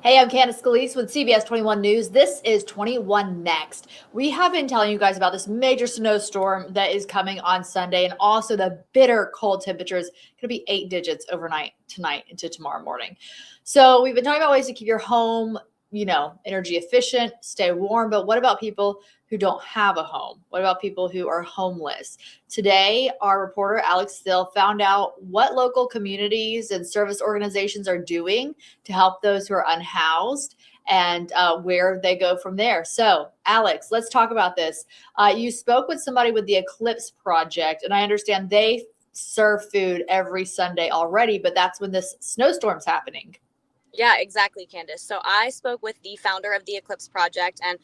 Hey, I'm Candace Scalise with CBS 21 News. This is 21 Next. We have been telling you guys about this major snowstorm that is coming on Sunday and also the bitter cold temperatures. Going to be 8 digits overnight tonight into tomorrow morning. So we've been talking about ways to keep your home, energy efficient, stay warm. But what about people who don't have a home? What about people who are homeless? Today, our reporter Alex Still found out what local communities and service organizations are doing to help those who are unhoused and where they go from there. So, Alex, let's talk about this. You spoke with somebody with the Eclipse Project, and I understand they serve food every Sunday already, but that's when this snowstorm's happening. Yeah, exactly, Candace. So I spoke with the founder of the Eclipse Project, and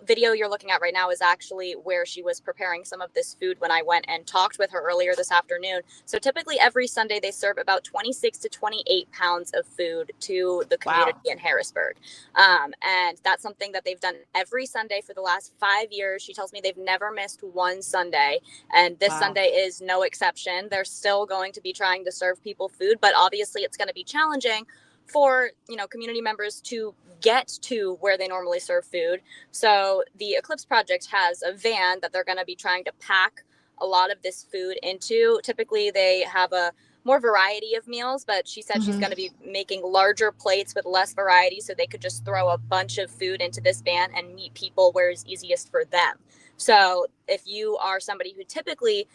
video you're looking at right now is actually where she was preparing some of this food when I went and talked with her earlier this afternoon. So typically every Sunday they serve about 26 to 28 pounds of food to the community Wow. in Harrisburg. And that's something that they've done every Sunday for the last 5 years. She tells me they've never missed one Sunday, and this Wow. Sunday is no exception. They're still going to be trying to serve people food, but obviously it's going to be challenging for community members to get to where they normally serve food. So the Eclipse Project has a van that they're going to be trying to pack a lot of this food into. Typically they have a more variety of meals, but she said she's Hmm. going to be making larger plates with less variety so they could just throw a bunch of food into this van and meet people where it's easiest for them. So if you are somebody who typically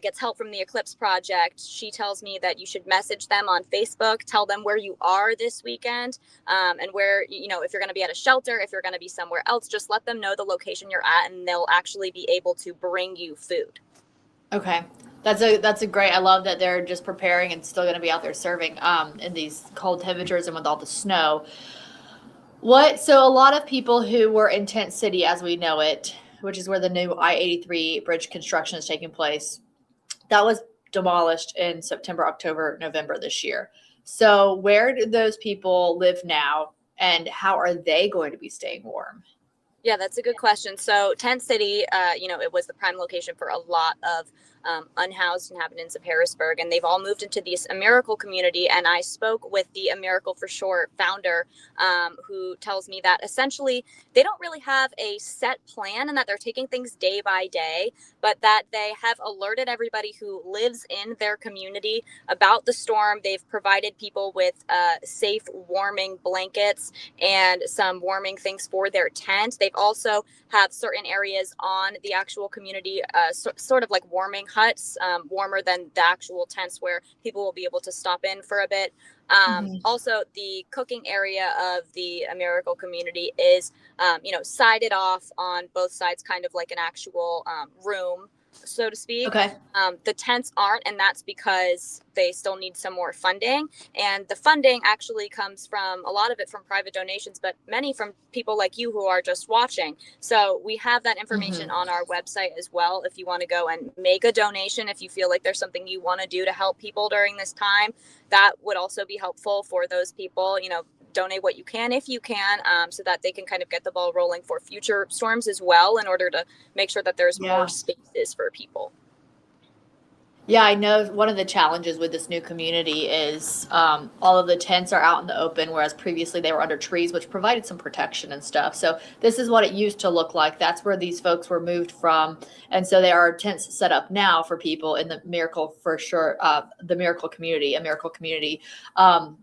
gets help from the Eclipse Project, she tells me that you should message them on Facebook, tell them where you are this weekend, and where, if you're going to be at a shelter, if you're going to be somewhere else, just let them know the location you're at and they'll actually be able to bring you food. Okay. That's a great. I love that they're just preparing and still going to be out there serving in these cold temperatures and with all the snow. What? So a lot of people who were in Tent City as we know it, which is where the new I-83 bridge construction is taking place, that was demolished in September, October, November this year. So where do those people live now, and how are they going to be staying warm? Yeah, that's a good question. So, Tent City, it was the prime location for a lot of unhoused inhabitants of Harrisburg, and they've all moved into this Miracle community. And I spoke with the Miracle for Short founder, who tells me that essentially they don't really have a set plan and that they're taking things day by day, but that they have alerted everybody who lives in their community about the storm. They've provided people with safe warming blankets and some warming things for their tent. They've also have certain areas on the actual community, sort of like warming huts, warmer than the actual tents where people will be able to stop in for a bit. Mhm. Also, the cooking area of the Miracle community is, sided off on both sides, kind of like an actual room, so to speak. Okay. The tents aren't, and that's because they still need some more funding. And the funding actually comes from a lot of it from private donations, but many from people like you who are just watching. So we have that information Mhm. on our website as well. If you want to go and make a donation, if you feel like there's something you want to do to help people during this time, that would also be helpful for those people. Donate what you can if you can, so that they can kind of get the ball rolling for future storms as well, in order to make sure that there's more Yeah. spaces for people. Yeah, I know one of the challenges with this new community is all of the tents are out in the open, whereas previously they were under trees, which provided some protection and stuff. So this is what it used to look like. That's where these folks were moved from, and so there are tents set up now for people in the Miracle for sure, the Miracle community, a Miracle community. Um,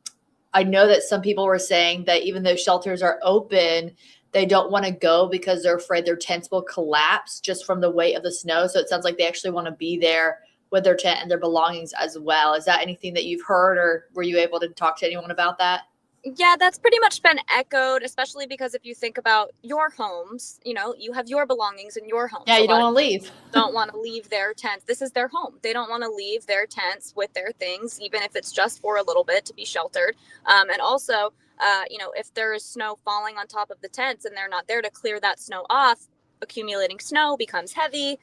I know that some people were saying that even though shelters are open, they don't want to go because they're afraid their tents will collapse just from the weight of the snow. So it sounds like they actually want to be there with their tent and their belongings as well. Is that anything that you've heard, or were you able to talk to anyone about that? Yeah, that's pretty much been echoed, especially because if you think about your homes, you have your belongings in your homes. Yeah, A you don't lot of want to leave. don't want to leave their tents. This is their home. They don't want to leave their tents with their things, even if it's just for a little bit to be sheltered. And also, if there is snow falling on top of the tents and they're not there to clear that snow off, accumulating snow becomes heavy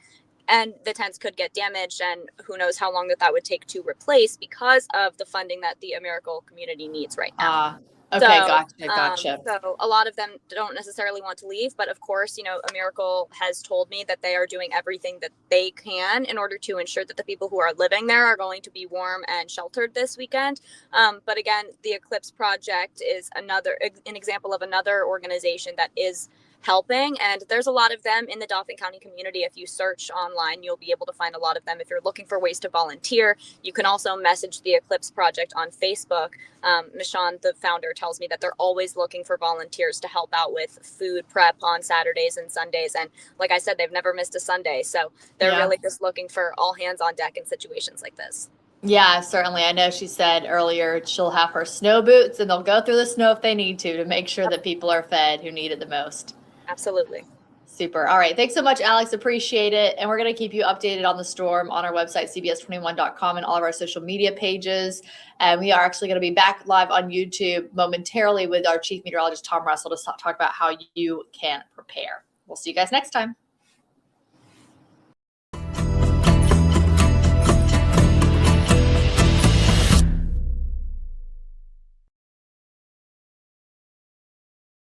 and the tents could get damaged. And who knows how long that would take to replace because of the funding that the Miracle community needs right now. Okay, gotcha. So a lot of them don't necessarily want to leave, but of course, a Miracle has told me that they are doing everything that they can in order to ensure that the people who are living there are going to be warm and sheltered this weekend. But again, the Eclipse Project is an example of another organization that is helping, and there's a lot of them in the Dauphin County community. If you search online, you'll be able to find a lot of them. If you're looking for ways to volunteer, you can also message the Eclipse Project on Facebook. Michon, the founder, tells me that they're always looking for volunteers to help out with food prep on Saturdays and Sundays, and like I said, they've never missed a Sunday, so they're really just looking for all hands on deck in situations like this. Yeah, certainly. I know she said earlier she'll have her snow boots and they'll go through the snow if they need to make sure that people are fed who need it the most. Absolutely. Super. All right. Thanks so much, Alex. Appreciate it. And we're going to keep you updated on the storm on our website, cbs21.com, and all of our social media pages. And we are actually going to be back live on YouTube momentarily with our chief meteorologist, Tom Russell, to talk about how you can prepare. We'll see you guys next time.